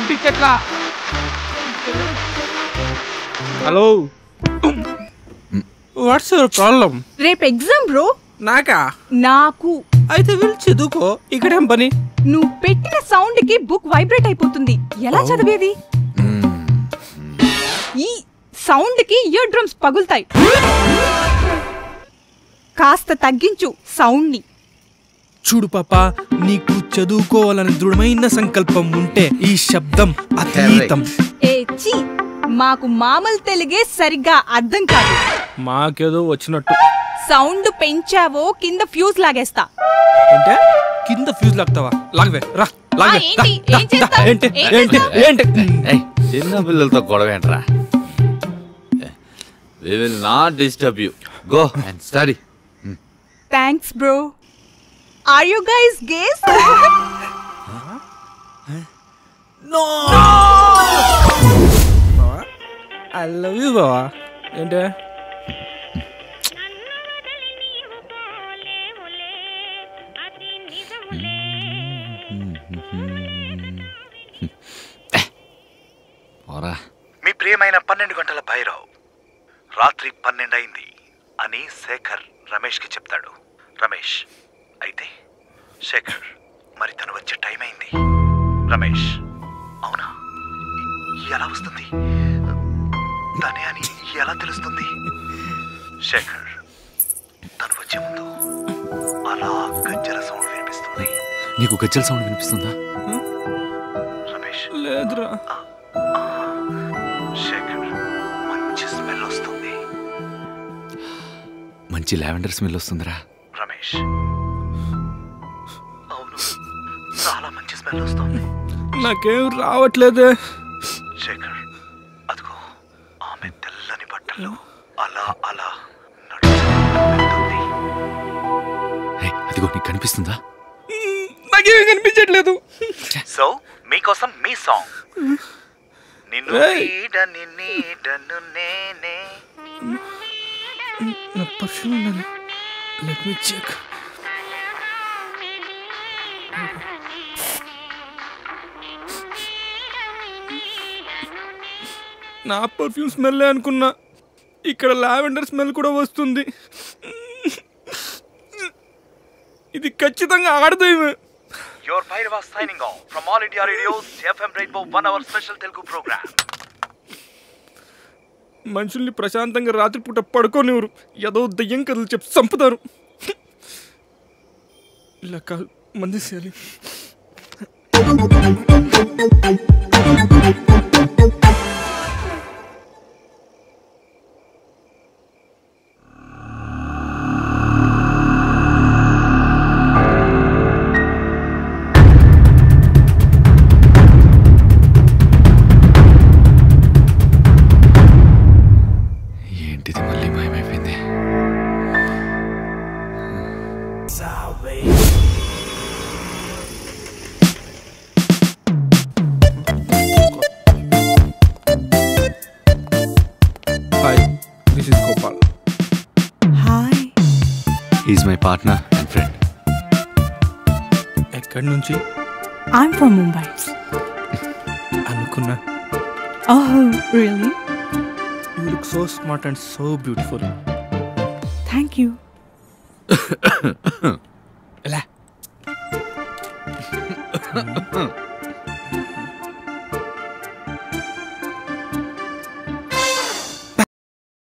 టికెట్లా? Hello, what's your problem? రేపు exam bro. నాకా? నాకు. అయితే వీళ్ళు చదువుకో, ఇక్కడేం పని? నువ్వు పెట్టిన సౌండ్ కి బుక్ వైబ్రేట్ అయిపోతుంది. ఎలా చదివేది? ఈ సౌండ్ కి ఇయర్ డ్రమ్స్ పగులుతాయి. కాస్త తగ్గించు సౌండ్ ని. చూడు పాపా, నీకు చదువుకోవాలని దృఢమైన సంకల్పం ఉంటే ఈ శబ్దం అతీతం. మాకు మామూలు తెలుగే సరిగ్గా అర్థం కాదు. మాకేదో వచ్చినట్టు. సౌండ్ పెంచావో కింద ఫ్యూజ్ లాగేస్తా. అంటే కింద ఫ్యూజ్ లాగుతావా? లాగవే, రా లాగవే. చిన్న పిల్లలతో గొడవ ఏంట్రా? We will not disturb you. Go and study. Thanks bro. Are you guys gays? No. I love you బావా. ఏంటే? మీ ప్రియమైన 12 గంటల భైరవ్ రాత్రి 12 అయింది అని శేఖర్ రమేష్కి చెప్తాడు. రమేష్, అయితే శేఖర్, మరి తను వచ్చే టైం అయింది. రమేష్, అవునా? ఎలా వస్తుంది? తనే అని ఎలా తెలుస్తుంది? శేఖర్, తను వచ్చే ముందు అలా గజ్జల సౌండ్ వినిపిస్తుంది. నీకు గజ్జల సౌండ్ వినిపిస్తుందా? రమేష్, లేదురా. శేఖర్, మంచి స్మెల్ వస్తుంది. మంచి లావెండర్ స్మెల్ వస్తుందిరా. రమేష్, అవును, చాలా మంచి స్మెల్ వస్తుంది. నాకేం రావట్లేదే. శేఖర్, అదిగో ఆమె తెల్లని బట్టలు అలా అలా నడుస్తుంది. అదిగో నీకు కనిపిస్తుందా? నాకేం కనిపించట్లేదు. సో మీకోసం మీ సాంగ్. నిన్ను నీడని నీడను నేనే. నా పర్ఫ్యూమ్ ఉండాలి. Let me check. నా పర్ఫ్యూమ్ స్మెల్ అనుకున్నా, ఇక్కడ లావెండర్ స్మెల్ కూడా వస్తుంది. ఇది ఖచ్చితంగా ఆడదేమే. Your Bhairava signing off from All India Radio's FM Rainbow 1 hour special Telugu program. మనుషుల్ని ప్రశాంతంగా రాత్రిపూట పడుకోనివ్వరు. ఏదో దయ్యం కథలు చెప్పి చంపుతారు. ఇలా కాదు, మంది చేయాలి. ఏంటిది మళ్ళీ మాయమైపోయింది? Hi, this is Gopal. Hi. He's my partner and friend. ఎక్కడి నుంచి? I'm from Mumbai. అనుకున్నా. Oh, really? You look so smart and so beautiful. Thank you. ఎలా?